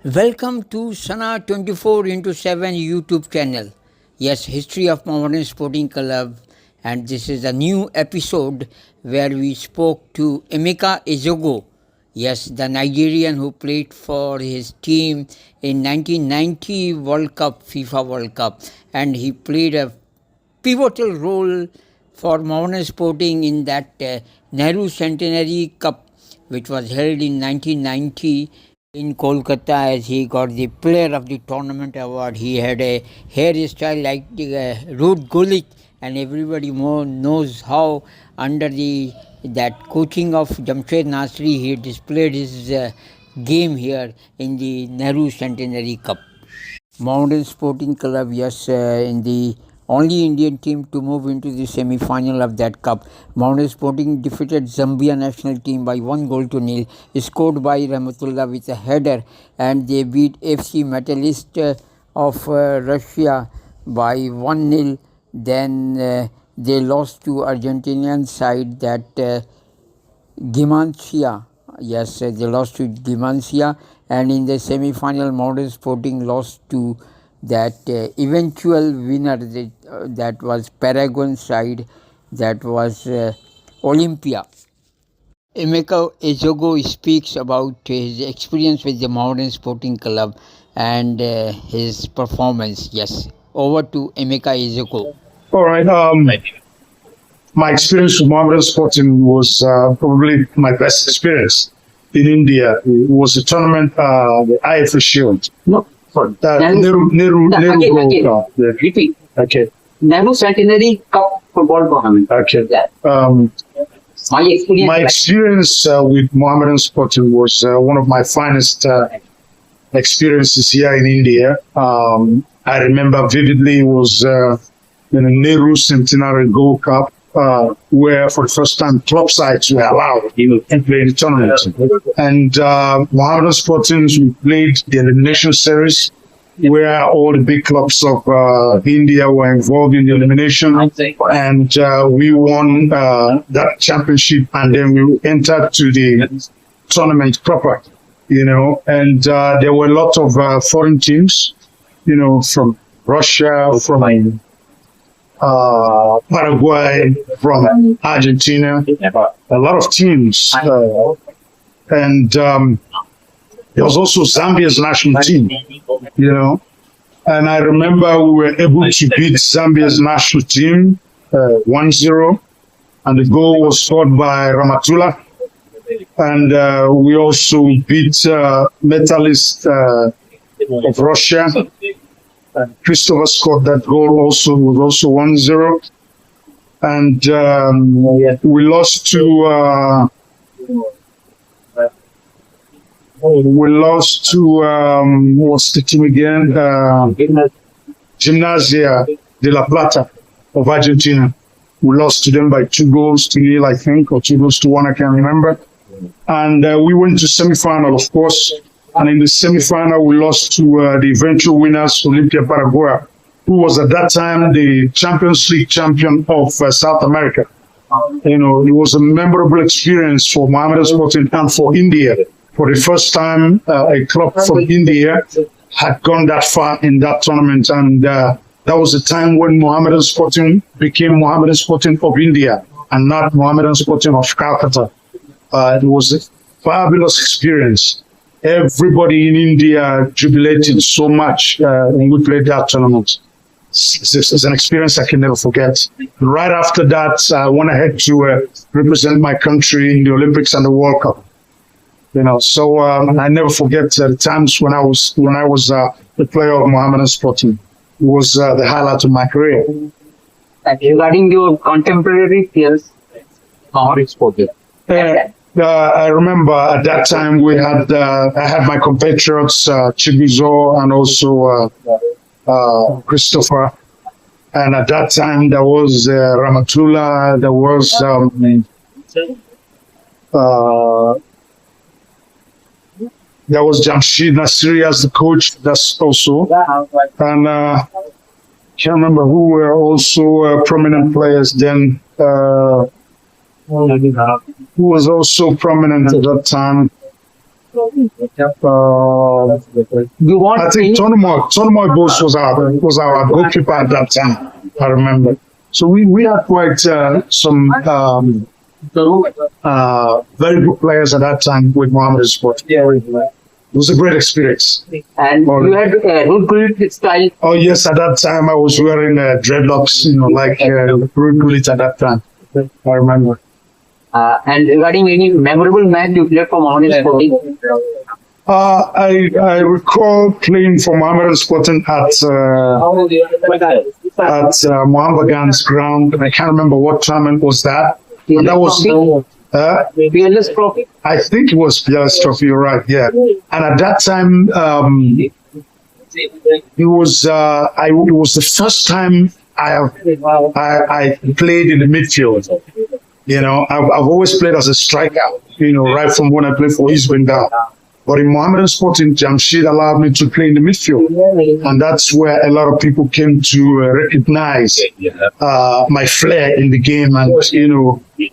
Welcome to Sana 24 into 7 YouTube channel. Yes, History of Mohammedan Sporting Club, and this is a new episode where we spoke to Emeka Ezogo. Yes, the Nigerian who played for his team in 1990 World Cup, FIFA World Cup, and he played a pivotal role for Mohammedan Sporting in that Nehru Centenary Cup, which was held in 1990 in Kolkata, as he got the Player of the Tournament award. He had a hairstyle like the Ruud Gullit, and everybody more knows how under the that coaching of Jamshed Nasri he displayed his game here in the Nehru Centenary Cup. Mountain Sporting Club, yes, in the only Indian team to move into the semi-final of that cup. Mountain Sporting defeated Zambia national team by 1-0, scored by Rahmatullah with a header, and they beat FC Metallist of Russia by 1-0. Then they lost to Argentinian side that Gimancia. Yes, they lost to Gimancia, and in the semi-final, Modern Sporting lost to that eventual winner that was Paraguayan side, that was Olympia. Emeka Ezogo speaks about his experience with the Modern Sporting Club and his performance. Yes, over to Emeka Ezogo. All right. My experience with Mohammedan Sporting was probably my best experience in India. It was a tournament, the IFA Shield. No, sorry. Nehru Again. Gold Cup. Yeah. Repeat. Okay. Nehru Centenary Cup football tournament. Okay. Yeah. My experience. My experience with Mohammedan Sporting was one of my finest experiences here in India. I remember vividly it was in the Nehru Centenary Gold Cup, where for the first time club sides were allowed to play in the tournament. And Mohammedan Sporting, we played the elimination series where all the big clubs of India were involved in the elimination. And we won that championship, and then we entered to the tournament proper, and there were a lot of foreign teams, from Russia, from Paraguay, from Argentina, a lot of teams. And there was also Zambia's national team, And I remember we were able to beat Zambia's national team 1-0, and the goal was scored by Rahmatullah. And we also beat Metallist of Russia. Christopher scored that goal also, was also 1-0. And we lost to what's the team again? Gimnasia de La Plata of Argentina. We lost to them by 2-0, I think, or 2-1, I can't remember. And we went to semi-final, of course. And in the semi-final, we lost to the eventual winners, Olympia Paraguay, who was at that time the Champions League champion of South America. It was a memorable experience for Mohammedan Sporting and for India. For the first time, a club from India had gone that far in that tournament. And that was the time when Mohammedan Sporting became Mohammedan Sporting of India and not Mohammedan Sporting of Calcutta. It was a fabulous experience. Everybody in India jubilated so much when we played that tournament. It's an experience I can never forget. Right after that, I went ahead to represent my country in the Olympics and the World Cup. So I never forget the times when I was the player of Mohammedan Sporting. It was the highlight of my career. Regarding your contemporary peers, how it's spoken. I remember at that time I had my compatriots Chibizo and also Christopher, and at that time there was Rahmatullah, there was Jamshed Nasri as the coach. That's also, and can't remember who were also prominent players then. Who was also prominent at that time. You want I think Tonomoy Bose was our goalkeeper at that time. I remember. So we had quite some very good players at that time with Mohammed Sport. It was a great experience. and you had Ruud Gullit style. Oh yes, at that time I was wearing dreadlocks, like Ruud Gullit at that time. I remember. And regarding any memorable match you played for Mohammedan Sporting? I recall playing for Mohammedan Sporting at Mohammed Gan's ground. I can't remember what tournament was that. And that was PLS Trophy. I think it was PLS Trophy. You're right. Yeah. And at that time, it was the first time I played in the midfield. I've always played as a striker. Right from when I played for East Bengal. But in Mohammedan Sporting, Jamshid allowed me to play in the midfield, and that's where a lot of people came to recognize my flair in the game, and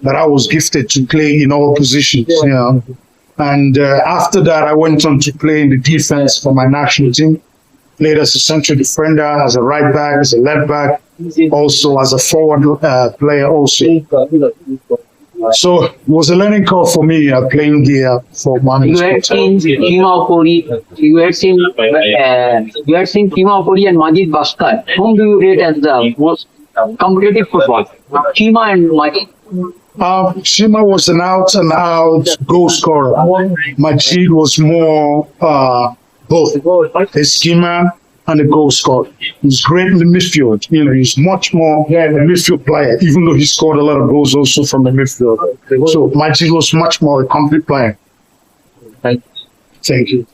that I was gifted to play in all positions. And after that, I went on to play in the defense for my national team. Played as a central defender, as a right back, as a left back, also as a forward player also. So it was a learning curve for me playing here for Mohammedan You had Sporting. seen Kima Opori. You had seen Kima Opori and Majid Baskar. Whom do you rate as the most competitive football? Kima and Majid. Shima was an out-and-out goal scorer. Majid was more both a schemer and a goal scorer. He's great in the midfield. He's much more a midfield player, even though he scored a lot of goals also from the midfield. So Majid was much more a complete player. Thank you.